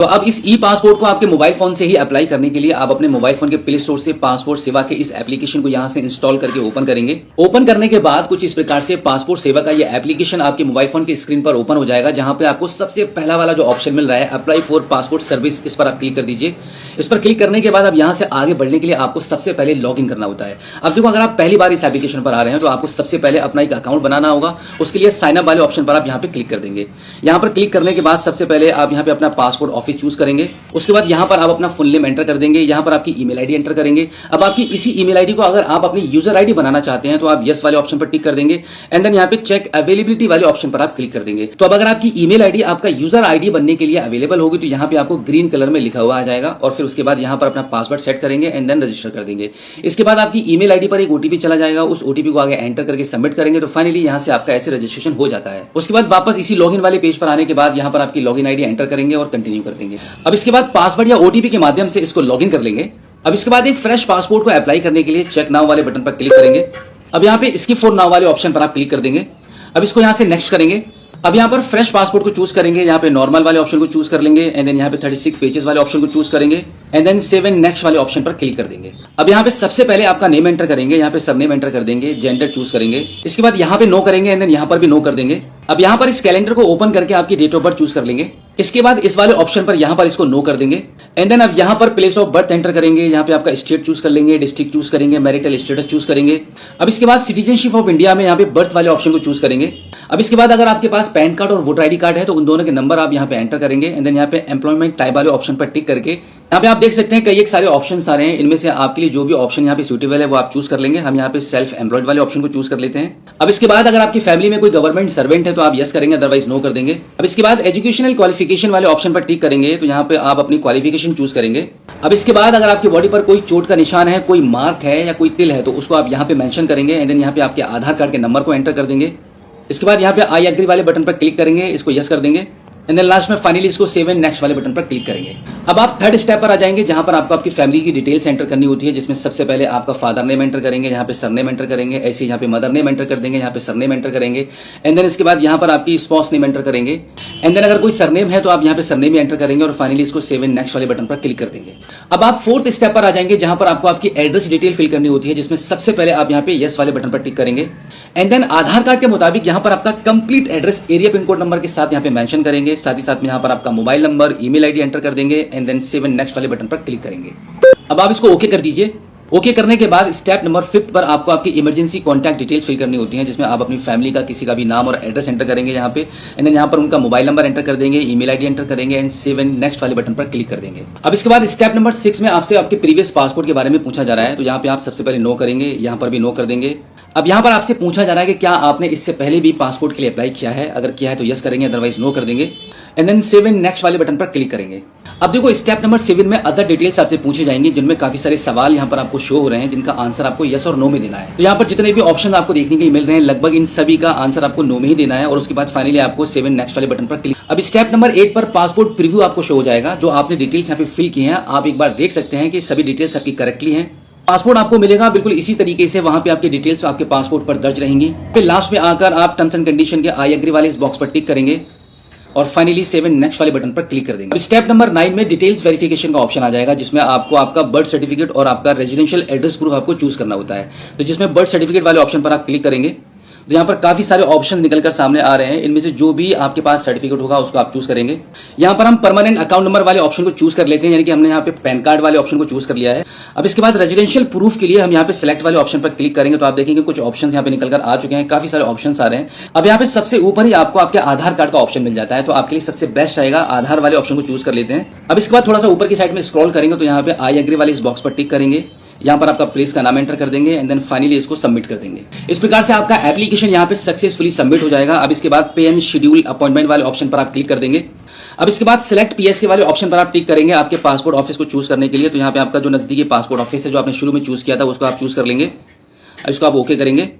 तो अब इस ई पासपोर्ट को आपके मोबाइल फोन से ही अप्लाई करने के लिए आप अपने मोबाइल फोन के प्ले स्टोर से पासपोर्ट सेवा के इस एप्लीकेशन को यहां से इंस्टॉल करके ओपन करेंगे। ओपन करने के बाद कुछ इस प्रकार से पासपोर्ट सेवा का ये एप्लीकेशन आपके मोबाइल फोन के स्क्रीन पर ओपन हो जाएगा, जहां पे आपको सबसे पहला वाला जो ऑप्शन मिल रहा है अप्लाई फॉर पासपोर्ट सर्विस, इस पर आप क्लिक कर दीजिए। इस पर क्लिक करने के बाद अब यहां से आगे बढ़ने के लिए आपको सबसे पहले लॉग इन करना होता है। अब देखो, अगर आप पहली बार इस एप्लीकेशन पर आ रहे हैं तो आपको सबसे पहले अपना एक अकाउंट बनाना होगा। उसके लिए साइन अप वाले ऑप्शन पर आप यहां पे क्लिक कर देंगे। यहां पर क्लिक करने के बाद सबसे पहले आप यहां पे अपना पासपोर्ट ऑफिस चूज करेंगे। उसके बाद यहां पर आप अपना फुल नेम एंटर कर देंगे। यहां पर आपकी ईमेल आईडी एंटर करेंगे। अब आपकी इसी ईमेल आईडी को अगर आप अपनी यूजर आईडी बनाना चाहते हैं तो आप यस वाले ऑप्शन पर टिक कर देंगे एंड देन यहां पे चेक अवेलेबिलिटी वाले ऑप्शन पर आप क्लिक कर देंगे। तो अब अगर आपकी ईमेल आईडी आपका यूजर आईडी बनने के लिए अवेलेबल होगी तो यहां पे आपको ग्रीन कलर में लिखा हुआ आ जाएगा और फिर उसके बाद यहां पर अपना पासवर्ड सेट करेंगे एंड देन रजिस्टर कर देंगे। इसके बाद आपकी ईमेल आईडी पर एक ओटीपी चला जाएगा। उस ओटीपी को आगे एंटर करके सबमिट करेंगे तो फाइनली यहां से आपका ऐसे रजिस्ट्रेशन हो जाता है। उसके बाद वापस इसी लॉगिन वाले पेज पर आने के बाद यहां पर आपकी लॉगिन आईडी एंटर करेंगे और कंटिन्यू कर देंगे। अब इसके बाद पासवर्ड या ओटीपी के माध्यम से इसको लॉगिन कर लेंगे। अब इसके बाद एक फ्रेश पासपोर्ट को अप्लाई करने के लिए चेक नाउ वाले बटन पर क्लिक करेंगे। अब यहां पे स्किप फॉर नाउ वाले ऑप्शन पर आप क्लिक कर देंगे। अब इसको यहां से नेक्स्ट करेंगे। अब यहां पर फ्रेश पासपोर्ट को चूज करेंगे, यहां पे नॉर्मल वाले ऑप्शन को चूज कर लेंगे एंड देन यहां पे 36 पेजेस वाले ऑप्शन को चूज करेंगे and then save and next वाले ऑप्शन पर क्लिक कर देंगे। अब यहां पे सबसे पहले आपका नेम एंटर करेंगे, यहां पे सरनेम एंटर कर देंगे, जेंडर चूज करेंगे। इसके बाद यहां पे नो करेंगे एंड देन यहां पर भी नो कर देंगे। अब यहां पर इस कैलेंडर को ओपन करके आपकी डेट ऑफ बर्थ चूज कर लेंगे। इसके बाद इस वाले ऑप्शन पर यहां पर इसको नो कर देंगे एंड देन अब यहां पर प्लेस ऑफ बर्थ एंटर करेंगे। यहां पे आपका स्टेट चूज कर लेंगे, डिस्ट्रिक्ट चूज करेंगे, मैरिटल स्टेटस चूज करेंगे। अब इसके बाद सिटीजनशिप ऑफ इंडिया में यहां पे बर्थ वाले ऑप्शन को चूज करेंगे। अब इसके बाद अगर आपके पास पैन कार्ड और वोटर आईडी कार्ड है तो उन दोनों के नंबर आप यहां पे एंटर करेंगे एंड देन यहां पे एम्प्लॉयमेंट टाइप वाले ऑप्शन पर टिक करके यहाँ पे आप देख सकते हैं कई एक सारे ऑप्शंस आ रहे हैं। इनमें से आपके लिए जो भी ऑप्शन यहाँ पे सूटेबल है वो आप चूज कर लेंगे। हम यहाँ पे सेल्फ एम्प्लॉयड वाले ऑप्शन को चूज कर लेते हैं। अब इसके बाद अगर आपकी फैमिली में कोई गवर्नमेंट सर्वेंट है तो आप यस करेंगे, अदरवाइज नो कर देंगे। अब इसके बाद एजुकेशनल क्वालिफिकेशन वाले ऑप्शन पर टिक करेंगे तो यहाँ पे आप अपनी क्वालिफिकेशन चूज करेंगे। अब इसके बाद अगर आपकी बॉडी पर कोई चोट का निशान है, कोई मार्क है या कोई तिल है तो उसको आप यहाँ पे मेंशन करेंगे एंड देन यहाँ पे आपके आधार कार्ड के नंबर को एंटर कर देंगे। इसके बाद यहाँ पे आई एग्री वाले बटन पर क्लिक करेंगे, इसको यस कर देंगे एंड देन लास्ट में फाइनली इसको सेव एंड नेक्स्ट वाले बटन पर क्लिक करेंगे। अब आप थर्ड स्टेप पर आ जाएंगे जहां पर आपको आपकी फैमिली की डिटेल्स एंटर करनी होती है, जिसमें सबसे पहले आपका फादर नेम एंटर करेंगे, यहाँ पे सरनेम एंटर करेंगे, ऐसे यहाँ पे मदर नेम एंटर कर देंगे, यहाँ पे सरनेम एंटर करेंगे एंड देन इसके बाद यहाँ पर आपकी स्पाउस नेम एंटर करेंगे एंड देन अगर कोई सरनेम है तो आप यहाँ पे सरनेम एंटर करेंगे और फाइनली इसको सेव एंड नेक्स्ट वाले बटन पर क्लिक कर देंगे। अब आप फोर्थ स्टेप पर आ जाएंगे जहां पर आपको आपकी एड्रेस डिटेल फिल करनी होती है, जिसमें सबसे पहले आप यहाँ पे यस वाले बटन पर टिक करेंगे एंड देन आधार कार्ड के मुताबिक यहाँ पर आपका complete address area pin code number के साथ यहाँ पे मेंशन करेंगे। साथ ही साथ में यहाँ पर आपका mobile number, email ID enter कर देंगे and then save and next वाले बटन पर क्लिक करेंगे। अब आप इसको ओके कर दीजिए। ओके करने के बाद स्टेप नंबर 5 पर आपको आपकी इमरजेंसी कॉन्टैक्ट डिटेल्स फिल करनी होती हैं, जिसमें आप अपनी फैमिली का किसी का भी नाम और एड्रेस एंटर करेंगे यहाँ पे एंड देन यहाँ पर उनका मोबाइल नंबर एंटर कर देंगे, ईमेल आईडी एंटर करेंगे एंड सेव एंड नेक्स्ट वाले बटन पर क्लिक कर देंगे। अब इसके बाद स्टेप नंबर 6 में आपसे आपके प्रीवियस पासपोर्ट के बारे में पूछा जा रहा है, तो यहाँ पे आप सबसे पहले नो करेंगे, यहाँ पर भी नो कर देंगे। अब यहाँ पर आपसे पूछा जा रहा है कि क्या आपने इससे पहले भी पासपोर्ट के लिए अप्लाई किया है, अगर किया है तो यस करेंगे, अदरवाइज नो कर देंगे and then save and next वाले बटन पर क्लिक करेंगे। अब देखो स्टेप नंबर 7 में अदर डिटेल्स आपसे पूछे जाएंगे, जिनमें काफी सारे सवाल यहाँ पर आपको शो हो रहे हैं, जिनका आंसर आपको यस और नो में देना है। तो यहाँ पर जितने भी ऑप्शन आपको देखने के लिए मिल रहे हैं लगभग इन सभी का आंसर आपको नो में ही देना है और उसके बाद फाइनली आपको सेव एंड नेक्स्ट वाले बटन पर क्लिक। अब स्टेप नंबर 8 पर पासपोर्ट प्रीव्यू आपको शो हो जाएगा। जो आपने डिटेल्स यहाँ पे फिल की हैं आप एक बार देख सकते हैं कि सभी डिटेल्स आपकी करेक्टली हैं। पासपोर्ट आपको मिलेगा बिल्कुल इसी तरीके से, वहां पे आपकी डिटेल्स आपके पासपोर्ट पर दर्ज रहेंगी। फिर लास्ट में आकर आप टर्म्स एंड कंडीशन के आई एग्री वाले इस बॉक्स पर टिक करेंगे और फाइनली सेव एंड नेक्स्ट वाले बटन पर क्लिक कर देंगे। स्टेप नंबर 9 में डिटेल्स वेरिफिकेशन का ऑप्शन आ जाएगा, जिसमें आपको आपका बर्थ सर्टिफिकेट और आपका रेजिडेंशियल एड्रेस प्रूफ आपको चूज करना होता है। तो जिसमें बर्थ सर्टिफिकेट वाले ऑप्शन पर आप क्लिक करेंगे तो यहाँ पर काफी सारे ऑप्शंस निकलकर सामने आ रहे हैं। इनमें से जो भी आपके पास सर्टिफिकेट होगा उसको आप चूज करेंगे। यहाँ पर हम परमानेंट अकाउंट नंबर वाले ऑप्शन को चूज कर लेते हैं, यानी कि हमने यहाँ पे पैन कार्ड वाले ऑप्शन को चूज कर लिया है। अब इसके बाद रेजिडेंशियल प्रूफ के लिए हम यहाँ पे सिलेक्ट वाले ऑप्शन पर क्लिक करेंगे तो आप देखेंगे कुछ ऑप्शंस यहाँ पे निकलकर आ चुके हैं, काफी सारे ऑप्शंस आ रहे हैं। अब यहाँ पे सबसे ऊपर ही आपको आपके आधार कार्ड का ऑप्शन मिल जाता है, तो आपके लिए सबसे बेस्ट रहेगा आधार वाले ऑप्शन को चूज कर लेते हैं। अब इसके बाद थोड़ा सा ऊपर की साइड में स्क्रॉल करेंगे तो यहाँ पे आई एग्री वाले इस बॉक्स पर टिक करेंगे, यहाँ पर आपका प्लेस का नाम एंटर कर देंगे एंड देन फाइनली इसको सबमिट कर देंगे। इस प्रकार से आपका एप्लीकेशन यहाँ पे सक्सेसफुली सबमिट हो जाएगा। अब इसके बाद पे एंड शेड्यूल अपॉइंटमेंट वाले ऑप्शन पर आप क्लिक कर देंगे। अब इसके बाद सिलेक्ट पीएस के वाले ऑप्शन पर आप क्लिक करेंगे आपके पासपोर्ट ऑफिस को चूज करने के लिए। तो यहाँ पे आपका जो नजदीकी पासपोर्ट ऑफिस है जो आपने शुरू में चूज किया था उसको आप चूज कर लेंगे। अब इसको आप ओके करेंगे।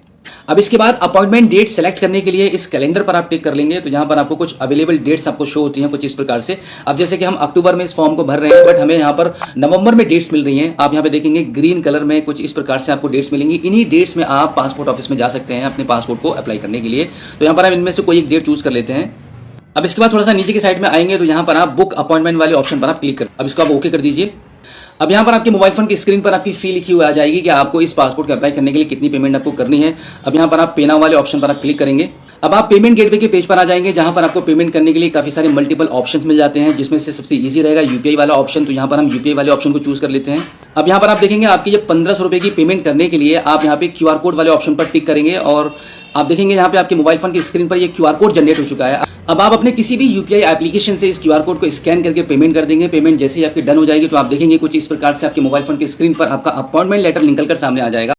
अब इसके बाद अपॉइंटमेंट डेट सेलेक्ट करने के लिए इस कैलेंडर पर आप टिक कर लेंगे। तो यहाँ पर आपको कुछ अवेलेबल डेट्स आपको शो होती हैं कुछ इस प्रकार से। अब जैसे कि हम अक्टूबर में इस फॉर्म को भर रहे हैं, बट हमें यहाँ पर नवंबर में डेट्स मिल रही हैं। आप यहाँ पे देखेंगे ग्रीन कलर में कुछ इस प्रकार से आपको डेट्स मिलेंगी। इन्हीं डेट्स में आप पासपोर्ट ऑफिस में जा सकते हैं अपने पासपोर्ट को अप्लाई करने के लिए। तो यहाँ पर हम इनमें से कोई एक डेट चूज कर लेते हैं। अब इसके बाद थोड़ा सा नीचे की साइड में आएंगे तो यहाँ पर आप बुक अपॉइंटमेंट वाले ऑप्शन पर आप क्लिक करें। अब इसको आप ओके कर दीजिए। अब यहाँ पर आपके मोबाइल फोन की स्क्रीन पर आपकी फी लिखी हुई आ जाएगी कि आपको इस पासपोर्ट को अप्लाई करने के लिए कितनी पेमेंट आपको करनी है। अब यहाँ पर आप पे नाउ वाले ऑप्शन पर आप क्लिक करेंगे। अब आप पेमेंट गेटवे के पेज पर आ जाएंगे जहां पर आपको पेमेंट करने के लिए काफी सारे मल्टीपल ऑप्शंस मिल जाते हैं, जिसमें से सबसे इजी रहेगा यूपीआई वाला ऑप्शन। तो यहाँ पर हम यूपीआई वाले ऑप्शन को चूज कर लेते हैं। अब यहाँ पर आप देखेंगे आपकी ये 1500 रुपए की पेमेंट करने के लिए आप यहाँ पे क्यूआर कोड वाले ऑप्शन पर टिक करेंगे और आप देखेंगे यहाँ पे आपके मोबाइल फोन की स्क्रीन पर ये क्यूआर कोड जनरेट हो चुका है। अब आप अपने किसी भी यूपीआई एप्लीकेशन से इस क्यूआर कोड को स्कैन करके पेमेंट कर देंगे। पेमेंट जैसे ही आपकी डन हो जाएगी तो आप देखेंगे कुछ इस प्रकार से आपके मोबाइल फोन की स्क्रीन पर आपका अपॉइंटमेंट लेटर निकलकर सामने आ जाएगा।